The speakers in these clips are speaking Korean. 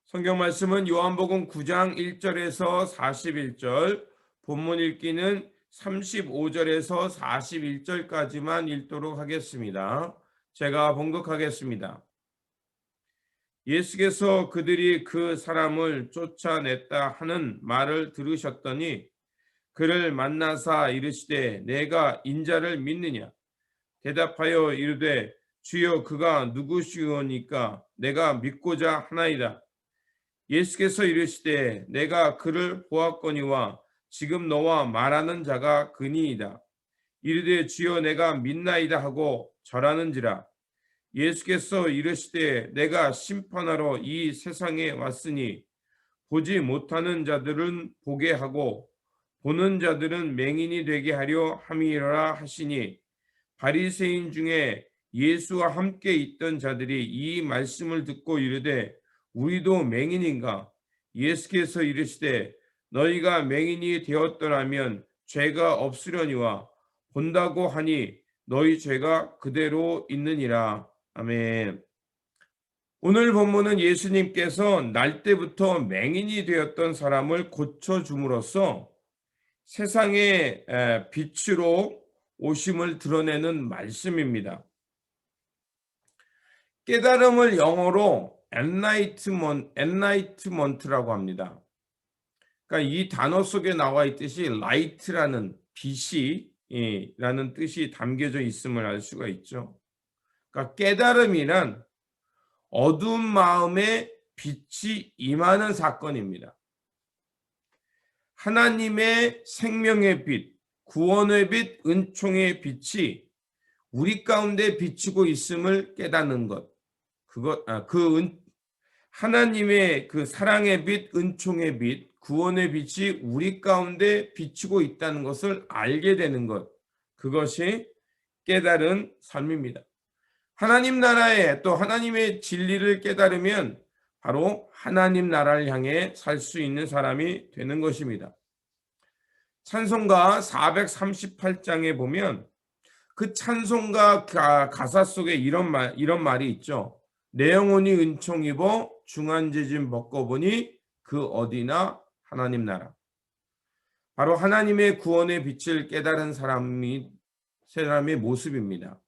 성경 말씀은 요한복음 9장 1절에서 41절, 본문 읽기는 35절에서 41절까지만 읽도록 하겠습니다. 제가 봉독하겠습니다. 예수께서 그들이 그 사람을 쫓아냈다 하는 말을 들으셨더니 그를 만나사 이르시되 내가 인자를 믿느냐? 대답하여 이르되 주여 그가 누구시오니까 내가 믿고자 하나이다. 예수께서 이르시되 내가 그를 보았거니와 지금 너와 말하는 자가 그니이다. 이르되 주여 내가 믿나이다 하고 절하는지라. 예수께서 이르시되 내가 심판하러 이 세상에 왔으니 보지 못하는 자들은 보게 하고 보는 자들은 맹인이 되게 하려 함이라 하시니 바리새인 중에 예수와 함께 있던 자들이 이 말씀을 듣고 이르되 우리도 맹인인가? 예수께서 이르시되 너희가 맹인이 되었더라면 죄가 없으려니와 본다고 하니 너희 죄가 그대로 있느니라. 아멘. 오늘 본문은 예수님께서 날 때부터 맹인이 되었던 사람을 고쳐줌으로써 세상의 빛으로 오심을 드러내는 말씀입니다. 깨달음을 영어로 엔라이트먼트라고 합니다. 그러니까 이 단어 속에 나와 있듯이 라이트라는 빛이라는 뜻이 담겨져 있음을 알 수가 있죠. 그러니까 깨달음이란 어두운 마음에 빛이 임하는 사건입니다. 하나님의 생명의 빛, 구원의 빛, 은총의 빛이 우리 가운데 비추고 있음을 깨닫는 것. 하나님의 그 사랑의 빛, 은총의 빛, 구원의 빛이 우리 가운데 비추고 있다는 것을 알게 되는 것. 그것이 깨달은 삶입니다. 하나님 나라에 또 하나님의 진리를 깨달으면 바로 하나님 나라를 향해 살 수 있는 사람이 되는 것입니다. 찬송가 438장에 보면 그 찬송가 가사 속에 이런 말이 있죠. 내 영혼이 은총 입어 중한제짐 벗고보니 그 어디나 하나님 나라. 바로 하나님의 구원의 빛을 깨달은 사람의 모습입니다.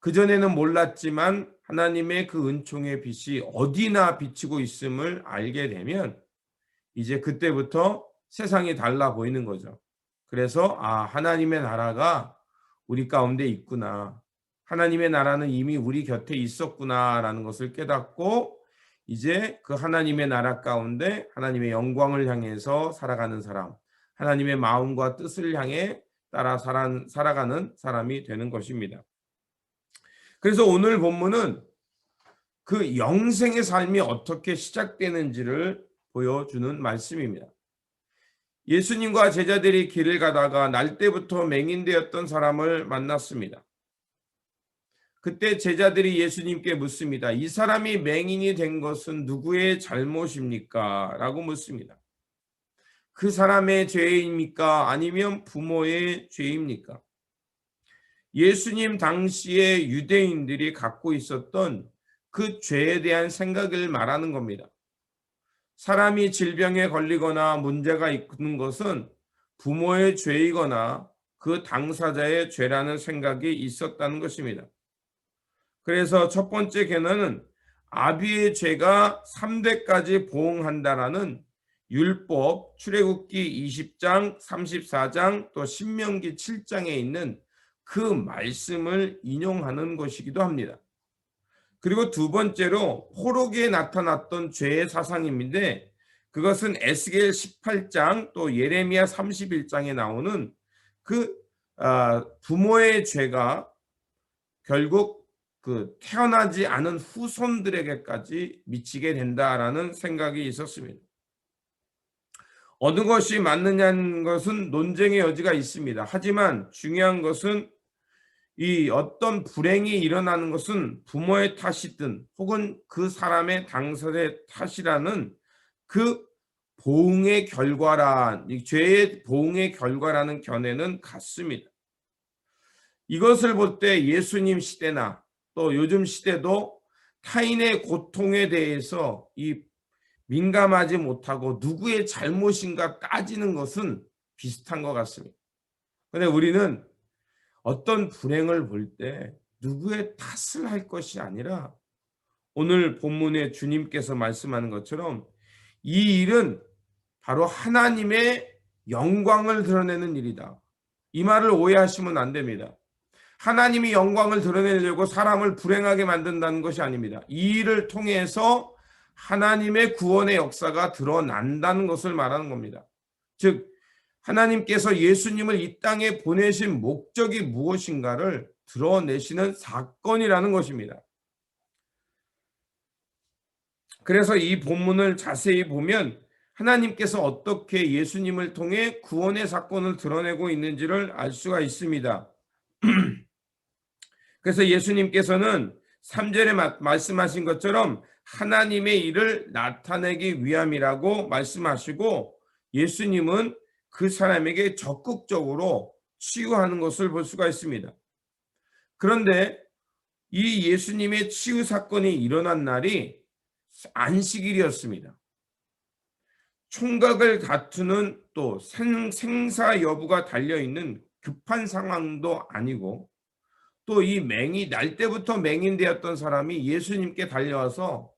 그전에는 몰랐지만 하나님의 그 은총의 빛이 어디나 비치고 있음을 알게 되면 이제 그때부터 세상이 달라 보이는 거죠. 그래서 하나님의 나라가 우리 가운데 있구나. 하나님의 나라는 이미 우리 곁에 있었구나라는 것을 깨닫고 이제 그 하나님의 나라 가운데 하나님의 영광을 향해서 살아가는 사람, 하나님의 마음과 뜻을 향해 따라 살아가는 사람이 되는 것입니다. 그래서 오늘 본문은 그 영생의 삶이 어떻게 시작되는지를 보여주는 말씀입니다. 예수님과 제자들이 길을 가다가 날 때부터 맹인되었던 사람을 만났습니다. 그때 제자들이 예수님께 묻습니다. 이 사람이 맹인이 된 것은 누구의 잘못입니까? 라고 묻습니다. 그 사람의 죄입니까? 아니면 부모의 죄입니까? 예수님 당시에 유대인들이 갖고 있었던 그 죄에 대한 생각을 말하는 겁니다. 사람이 질병에 걸리거나 문제가 있는 것은 부모의 죄이거나 그 당사자의 죄라는 생각이 있었다는 것입니다. 그래서 첫 번째 개념은 아비의 죄가 3대까지 보응한다라는 율법 출애굽기 20장, 34장 또 신명기 7장에 있는 그 말씀을 인용하는 것이기도 합니다. 그리고 두 번째로 포로기에 나타났던 죄의 사상인데 그것은 에스겔 18장 또 예레미야 31장에 나오는 그 부모의 죄가 결국 그 태어나지 않은 후손들에게까지 미치게 된다라는 생각이 있었습니다. 어느 것이 맞느냐는 것은 논쟁의 여지가 있습니다. 하지만 중요한 것은 이 어떤 불행이 일어나는 것은 부모의 탓이든 혹은 그 사람의 당사자의 탓이라는 그 보응의 결과라, 죄의 보응의 결과라는 견해는 같습니다. 이것을 볼 때 예수님 시대나 또 요즘 시대도 타인의 고통에 대해서 이 민감하지 못하고 누구의 잘못인가 따지는 것은 비슷한 것 같습니다. 그런데 우리는 어떤 불행을 볼 때 누구의 탓을 할 것이 아니라 오늘 본문에 주님께서 말씀하는 것처럼 이 일은 바로 하나님의 영광을 드러내는 일이다. 이 말을 오해하시면 안 됩니다. 하나님이 영광을 드러내려고 사람을 불행하게 만든다는 것이 아닙니다. 이 일을 통해서 하나님의 구원의 역사가 드러난다는 것을 말하는 겁니다. 즉 하나님께서 예수님을 이 땅에 보내신 목적이 무엇인가를 드러내시는 사건이라는 것입니다. 그래서 이 본문을 자세히 보면 하나님께서 어떻게 예수님을 통해 구원의 사건을 드러내고 있는지를 알 수가 있습니다. 그래서 예수님께서는 3절에 말씀하신 것처럼 하나님의 일을 나타내기 위함이라고 말씀하시고 예수님은 그 사람에게 적극적으로 치유하는 것을 볼 수가 있습니다. 그런데 이 예수님의 치유 사건이 일어난 날이 안식일이었습니다. 총각을 다투는 또 생사 여부가 달려있는 급한 상황도 아니고 또 이 날 때부터 맹인되었던 사람이 예수님께 달려와서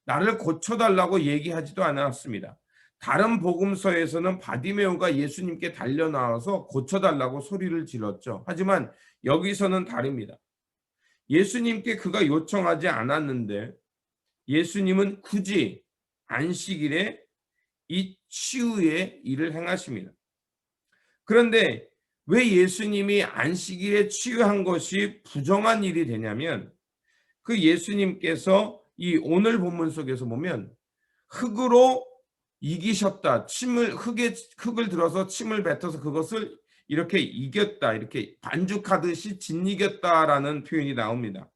나를 고쳐달라고 얘기하지도 않았습니다. 다른 복음서에서는 바디메오가 예수님께 달려나와서 고쳐달라고 소리를 질렀죠. 하지만 여기서는 다릅니다. 예수님께 그가 요청하지 않았는데 예수님은 굳이 안식일에 이 치유의 일을 행하십니다. 그런데 왜 예수님이 안식일에 치유한 것이 부정한 일이 되냐면 그 예수님께서 이 오늘 본문 속에서 보면 흙으로 이기셨다. 흙을 들어서 침을 뱉어서 그것을 이렇게 이겼다. 이렇게 반죽하듯이 짓이겼다라는 표현이 나옵니다.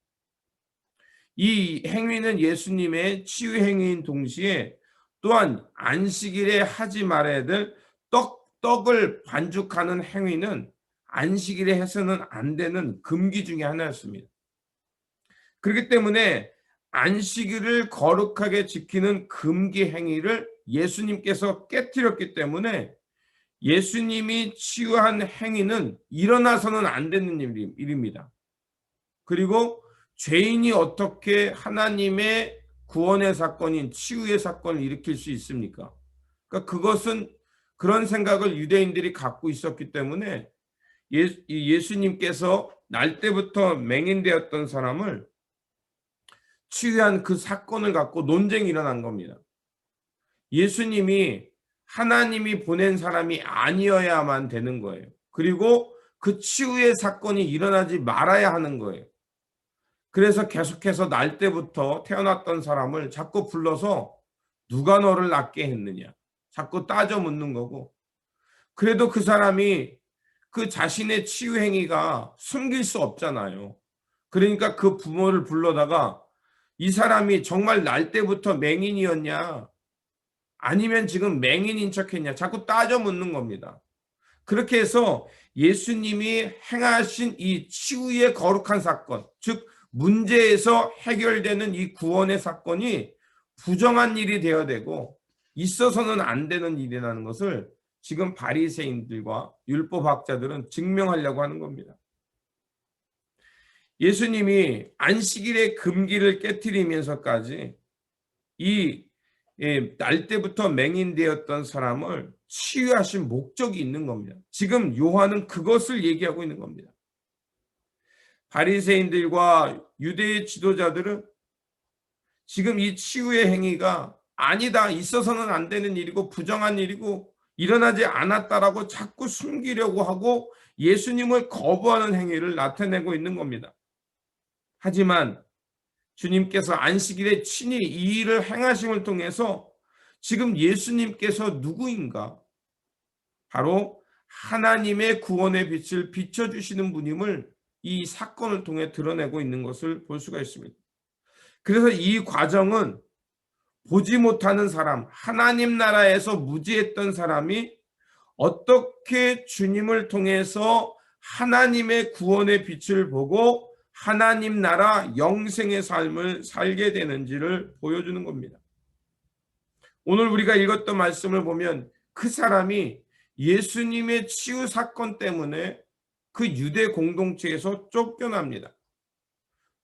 이 행위는 예수님의 치유 행위인 동시에 또한 안식일에 하지 말아야 될 떡을 반죽하는 행위는 안식일에 해서는 안 되는 금기 중에 하나였습니다. 그렇기 때문에 안식일을 거룩하게 지키는 금기 행위를 예수님께서 깨뜨렸기 때문에 예수님이 치유한 행위는 일어나서는 안 되는 일입니다. 그리고 죄인이 어떻게 하나님의 구원의 사건인 치유의 사건을 일으킬 수 있습니까? 그러니까 그것은 그런 생각을 유대인들이 갖고 있었기 때문에 예수님께서 날 때부터 맹인되었던 사람을 치유한 그 사건을 갖고 논쟁이 일어난 겁니다. 예수님이 하나님이 보낸 사람이 아니어야만 되는 거예요. 그리고 그 치유의 사건이 일어나지 말아야 하는 거예요. 그래서 계속해서 날 때부터 태어났던 사람을 자꾸 불러서 누가 너를 낫게 했느냐 자꾸 따져 묻는 거고, 그래도 그 사람이 그 자신의 치유 행위가 숨길 수 없잖아요. 그러니까 그 부모를 불러다가 이 사람이 정말 날 때부터 맹인이었냐 아니면 지금 맹인인 척했냐 자꾸 따져 묻는 겁니다. 그렇게 해서 예수님이 행하신 이 치유의 거룩한 사건, 즉 문제에서 해결되는 이 구원의 사건이 부정한 일이 되어야 되고 있어서는 안 되는 일이라는 것을 지금 바리새인들과 율법학자들은 증명하려고 하는 겁니다. 예수님이 안식일의 금기를 깨트리면서까지 이 날 때부터 맹인되었던 사람을 치유하신 목적이 있는 겁니다. 지금 요한은 그것을 얘기하고 있는 겁니다. 바리새인들과 유대의 지도자들은 지금 이 치유의 행위가 아니다, 있어서는 안 되는 일이고 부정한 일이고 일어나지 않았다라고 자꾸 숨기려고 하고 예수님을 거부하는 행위를 나타내고 있는 겁니다. 하지만 주님께서 안식일에 친히 이 일을 행하심을 통해서 지금 예수님께서 누구인가? 바로 하나님의 구원의 빛을 비춰주시는 분임을 이 사건을 통해 드러내고 있는 것을 볼 수가 있습니다. 그래서 이 과정은 보지 못하는 사람, 하나님 나라에서 무지했던 사람이 어떻게 주님을 통해서 하나님의 구원의 빛을 보고 하나님 나라 영생의 삶을 살게 되는지를 보여주는 겁니다. 오늘 우리가 읽었던 말씀을 보면 그 사람이 예수님의 치유 사건 때문에 그 유대 공동체에서 쫓겨납니다.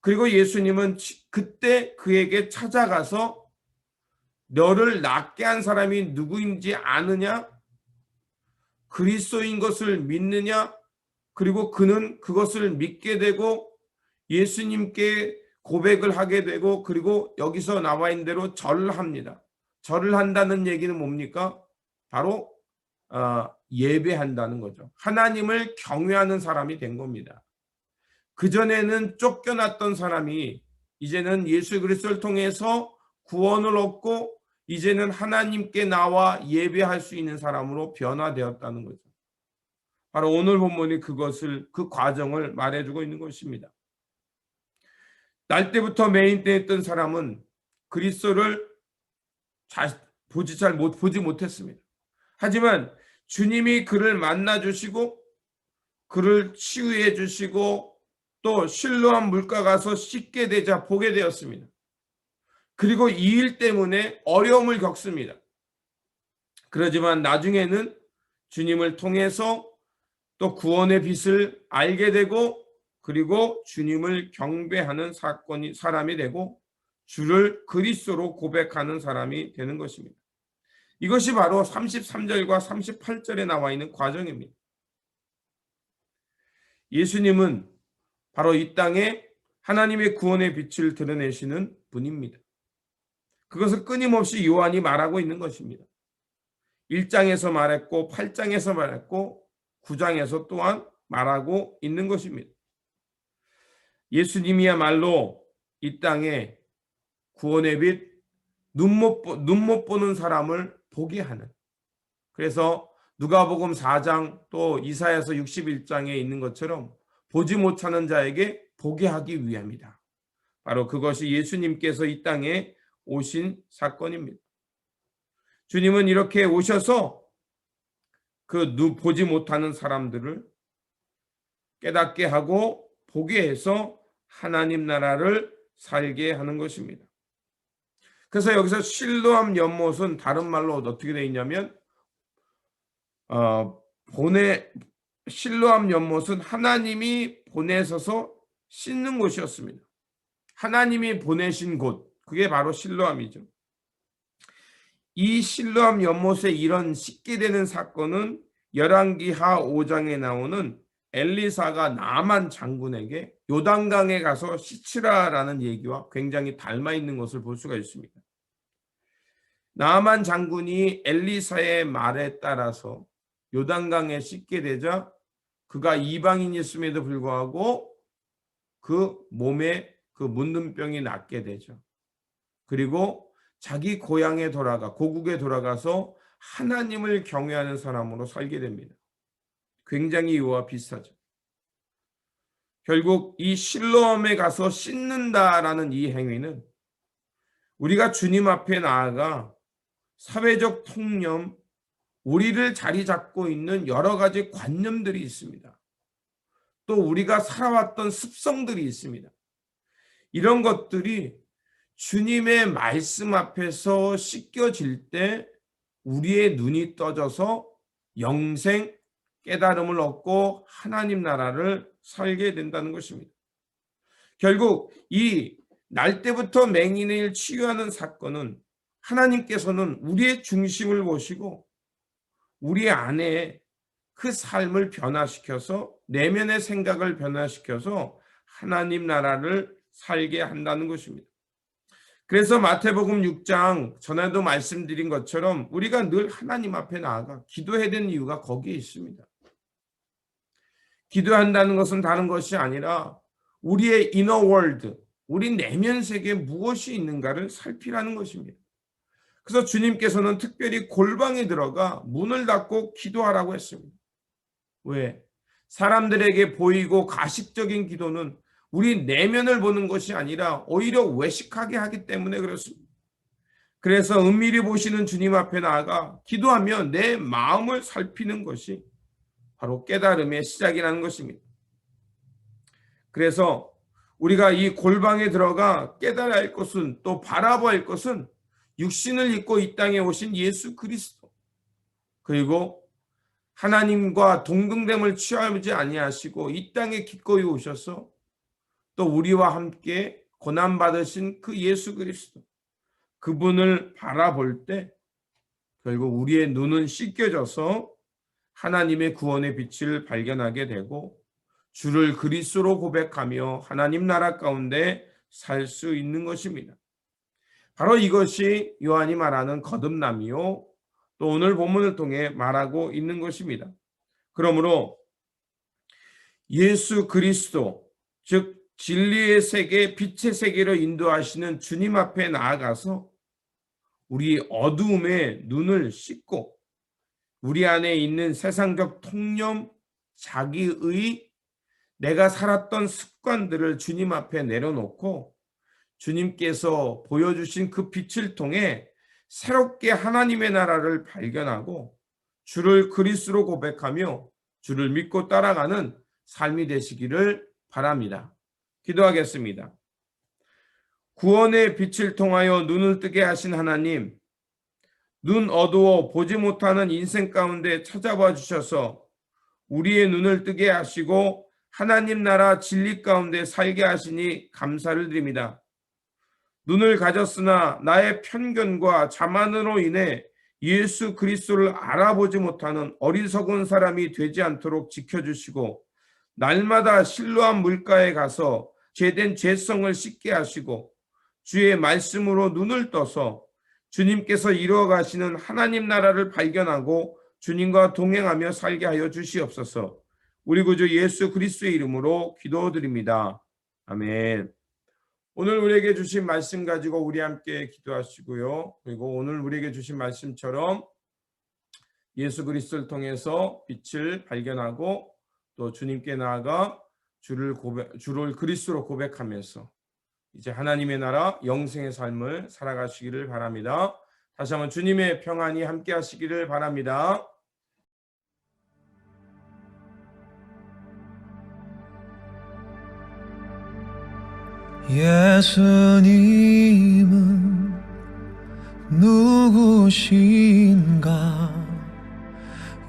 그리고 예수님은 그때 그에게 찾아가서 너를 낫게 한 사람이 누구인지 아느냐? 그리스도인 것을 믿느냐? 그리고 그는 그것을 믿게 되고 예수님께 고백을 하게 되고, 그리고 여기서 나와 있는 대로 절을 합니다. 절을 한다는 얘기는 뭡니까? 바로 예배한다는 거죠. 하나님을 경외하는 사람이 된 겁니다. 그전에는 쫓겨났던 사람이 이제는 예수 그리스도를 통해서 구원을 얻고 이제는 하나님께 나와 예배할 수 있는 사람으로 변화되었다는 거죠. 바로 오늘 본문이 그 과정을 말해주고 있는 것입니다. 날 때부터 매인되었던 사람은 그리스도를 보지 못했습니다. 하지만 주님이 그를 만나 주시고 그를 치유해 주시고 또 실로암 물가 가서 씻게 되자 보게 되었습니다. 그리고 이 일 때문에 어려움을 겪습니다. 그러지만 나중에는 주님을 통해서 또 구원의 빛을 알게 되고, 그리고 주님을 경배하는 사람이 되고 주를 그리스도로 고백하는 사람이 되는 것입니다. 이것이 바로 33절과 38절에 나와 있는 과정입니다. 예수님은 바로 이 땅에 하나님의 구원의 빛을 드러내시는 분입니다. 그것을 끊임없이 요한이 말하고 있는 것입니다. 1장에서 말했고 8장에서 말했고 9장에서 또한 말하고 있는 것입니다. 예수님이야말로 이 땅에 구원의 빛, 눈 못 보는 사람을 보게 하는, 그래서 누가복음 4장 또 이사야서 61장에 있는 것처럼 보지 못하는 자에게 보게 하기 위함이다. 바로 그것이 예수님께서 이 땅에 오신 사건입니다. 주님은 이렇게 오셔서 보지 못하는 사람들을 깨닫게 하고 보게 해서 하나님 나라를 살게 하는 것입니다. 그래서 여기서 실로암 연못은 다른 말로 어떻게 되어 있냐면 실로암 연못은 하나님이 보내셔서 씻는 곳이었습니다. 하나님이 보내신 곳, 그게 바로 실로암이죠. 이 실로암 연못에 이런 씻게 되는 사건은 열왕기하 5장에 나오는 엘리사가 나만 장군에게 요단강에 가서 씻으라라는 얘기와 굉장히 닮아 있는 것을 볼 수가 있습니다. 나만 장군이 엘리사의 말에 따라서 요단강에 씻게 되자 그가 이방인이었음에도 불구하고 그 몸에 그 문둥병이 낫게 되죠. 그리고 자기 고향에 고국에 돌아가서 하나님을 경외하는 사람으로 살게 됩니다. 굉장히 이와 비슷하죠. 결국 이 실로암에 가서 씻는다라는 이 행위는 우리가 주님 앞에 나아가 사회적 통념, 우리를 자리 잡고 있는 여러 가지 관념들이 있습니다. 또 우리가 살아왔던 습성들이 있습니다. 이런 것들이 주님의 말씀 앞에서 씻겨질 때 우리의 눈이 떠져서 영생, 깨달음을 얻고 하나님 나라를 살게 된다는 것입니다. 결국 이 날 때부터 맹인을 치유하는 사건은 하나님께서는 우리의 중심을 보시고 우리 안에 그 삶을 변화시켜서 내면의 생각을 변화시켜서 하나님 나라를 살게 한다는 것입니다. 그래서 마태복음 6장 전에도 말씀드린 것처럼 우리가 늘 하나님 앞에 나아가 기도해야 되는 이유가 거기에 있습니다. 기도한다는 것은 다른 것이 아니라 우리의 이너 월드, 우리 내면 세계에 무엇이 있는가를 살피라는 것입니다. 그래서 주님께서는 특별히 골방에 들어가 문을 닫고 기도하라고 했습니다. 왜? 사람들에게 보이고 가식적인 기도는 우리 내면을 보는 것이 아니라 오히려 외식하게 하기 때문에 그렇습니다. 그래서 은밀히 보시는 주님 앞에 나아가 기도하며 내 마음을 살피는 것이 바로 깨달음의 시작이라는 것입니다. 그래서 우리가 이 골방에 들어가 깨달아야 할 것은, 또 바라봐야 할 것은 육신을 입고 이 땅에 오신 예수 그리스도, 그리고 하나님과 동등됨을 취하지 아니하시고 이 땅에 기꺼이 오셔서 또 우리와 함께 고난받으신 그 예수 그리스도, 그분을 바라볼 때 결국 우리의 눈은 씻겨져서 하나님의 구원의 빛을 발견하게 되고 주를 그리스도로 고백하며 하나님 나라 가운데 살 수 있는 것입니다. 바로 이것이 요한이 말하는 거듭남이요, 또 오늘 본문을 통해 말하고 있는 것입니다. 그러므로 예수 그리스도, 즉 진리의 세계, 빛의 세계로 인도하시는 주님 앞에 나아가서 우리 어두움의 눈을 씻고 우리 안에 있는 세상적 통념, 자기의, 내가 살았던 습관들을 주님 앞에 내려놓고 주님께서 보여주신 그 빛을 통해 새롭게 하나님의 나라를 발견하고 주를 그리스도로 고백하며 주를 믿고 따라가는 삶이 되시기를 바랍니다. 기도하겠습니다. 구원의 빛을 통하여 눈을 뜨게 하신 하나님, 눈 어두워 보지 못하는 인생 가운데 찾아와 주셔서 우리의 눈을 뜨게 하시고 하나님 나라 진리 가운데 살게 하시니 감사를 드립니다. 눈을 가졌으나 나의 편견과 자만으로 인해 예수 그리스도를 알아보지 못하는 어리석은 사람이 되지 않도록 지켜주시고 날마다 신루한 물가에 가서 죄된 죄성을 씻게 하시고 주의 말씀으로 눈을 떠서 주님께서 이루어 가시는 하나님 나라를 발견하고 주님과 동행하며 살게 하여 주시옵소서. 우리 구주 예수 그리스도의 이름으로 기도드립니다. 아멘. 오늘 우리에게 주신 말씀 가지고 우리 함께 기도하시고요. 그리고 오늘 우리에게 주신 말씀처럼 예수 그리스도를 통해서 빛을 발견하고 또 주님께 나아가 주를 그리스도로 고백하면서 이제 하나님의 나라 영생의 삶을 살아가시기를 바랍니다. 다시 한번 주님의 평안이 함께 하시기를 바랍니다. 예수님은 누구신가?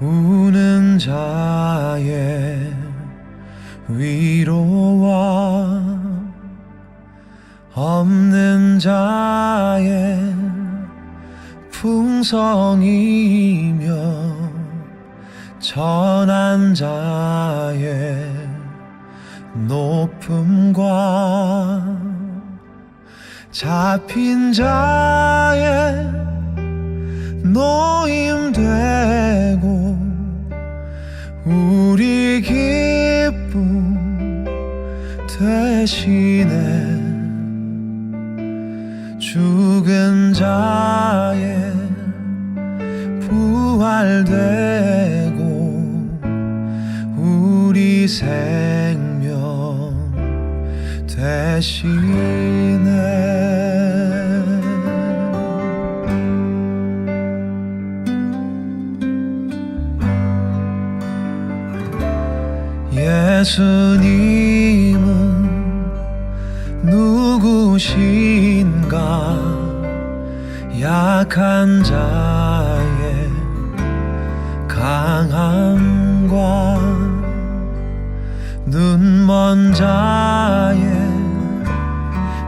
우는 자의 위로와 없는 자의 풍성이며 전한 자의 높음과 잡힌 자의 노임되고 우리 기쁨 대신에 죽은 자의 부활되고 우리 생명 대신에 예수님은 누구신가? 약한 자의 강함과 눈먼 자의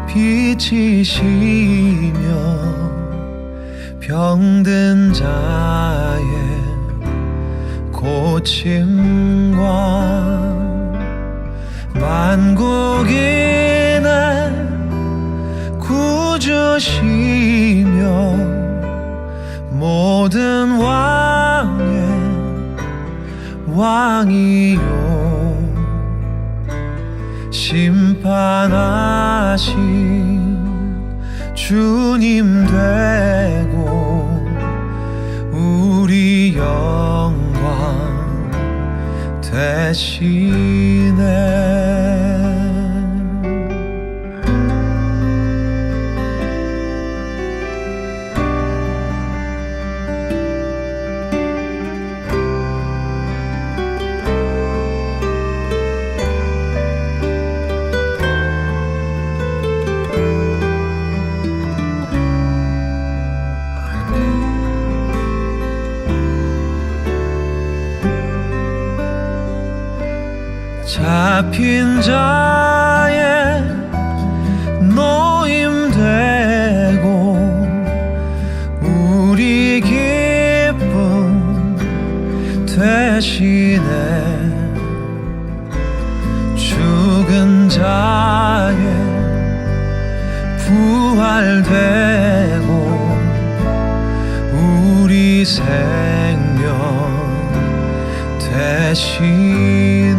빛이시며 병든 자의 고침과 만국인의 구주시며 모든 왕의 왕이요 심판하신 주님 되고 우리 영광 대신에 잡힌 자의 노임 되고 우리 기쁨 되시네. 죽은 자의 부활되고 우리 생명 되시네.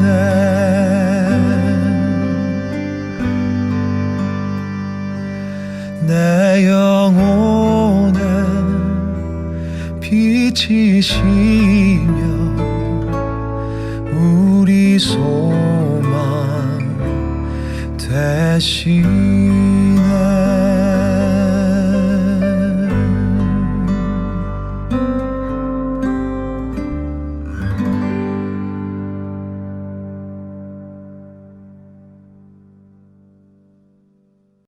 내 영혼에 빛이시며 우리 소망 되시네.